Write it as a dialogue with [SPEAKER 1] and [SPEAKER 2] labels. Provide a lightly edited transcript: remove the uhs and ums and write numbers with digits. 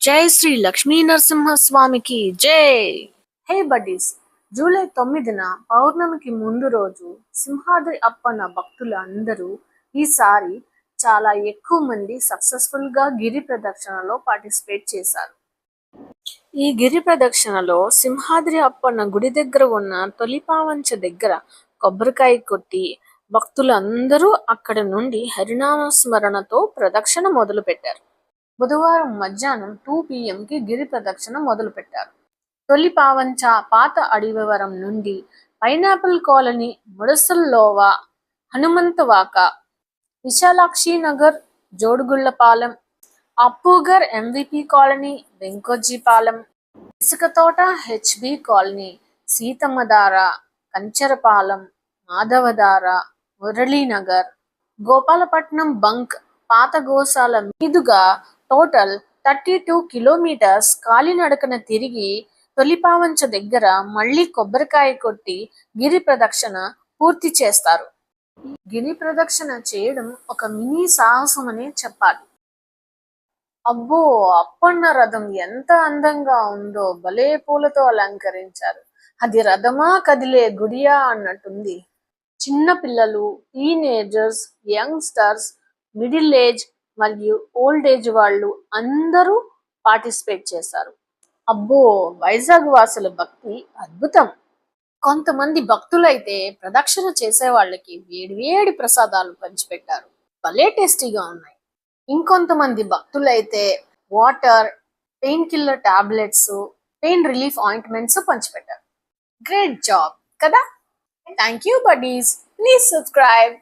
[SPEAKER 1] జై శ్రీ లక్ష్మీ నరసింహస్వామికి జై. హే buddies, July 9న పౌర్ణమికి ముందు రోజు సింహాద్రి అప్పన్న భక్తులు అందరూ ఈసారి చాలా ఎక్కువ మంది సక్సెస్ఫుల్ గా గిరి ప్రదక్షిణలో పార్టిసిపేట్ చేశారు. ఈ గిరి ప్రదక్షిణలో సింహాద్రి అప్పన్న గుడి దగ్గర ఉన్న తొలిపావంచ దగ్గర కొబ్బరికాయ కొట్టి భక్తులందరూ అక్కడి నుండి హరినామ స్మరణతో ప్రదక్షిణ మొదలు పెట్టారు. బుధవారం మధ్యాహ్నం 2 PM గిరి ప్రదక్షిణ మొదలుపెట్టారు. తొలి పావంచ పాత అడివరం నుండి pineapple colony, Mudasarlova, Hanumanthavaka, Visalakshi Nagar, Jodugullapalem, Appughar MVP colony, Venkojipalem, Isukathota HB colony, Seethammadhara, Kancharapalem, Madhavadhara, Muralinagar, Gopalapatnam bunk, పాత గోశాల మీదుగా టోటల్ 32 కిలోమీటర్స్ కాలినడకన తిరిగి తొలిపావంచ దగ్గర మళ్లీ కొబ్బరికాయ కొట్టి గిరి ప్రదక్షిణ పూర్తి చేస్తారు. గిరి ప్రదక్షిణ చేయడం ఒక మినీ సాహసం అనే చెప్పాలి. అబ్బో, అప్పన్న రథం ఎంత అందంగా ఉందో, భలే పూలతో అలంకరించారు. అది రథమా కదిలే గుడియా అన్నట్టుంది. చిన్న పిల్లలు, టీనేజర్స్, యంగ్స్టర్స్, మిడిల్ ఏజ్ మరియు ఓల్డ్ ఏజ్ వాళ్ళు అందరూ పార్టిసిపేట్ చేశారు. అబ్బో, వైజాగ్ వాసుల భక్తి అద్భుతం. కొంతమంది భక్తులైతే ప్రదక్షిణ చేసే వాళ్ళకి వేడివేడి ప్రసాదాలు పంచిపెట్టారు, భలే టేస్టీగా ఉన్నాయి. ఇంకొంతమంది భక్తులైతే water, pain killer tablets, pain relief ointments పంచిపెట్టారు. గ్రేట్ జాబ్ కదా. Thank you buddies. Please subscribe.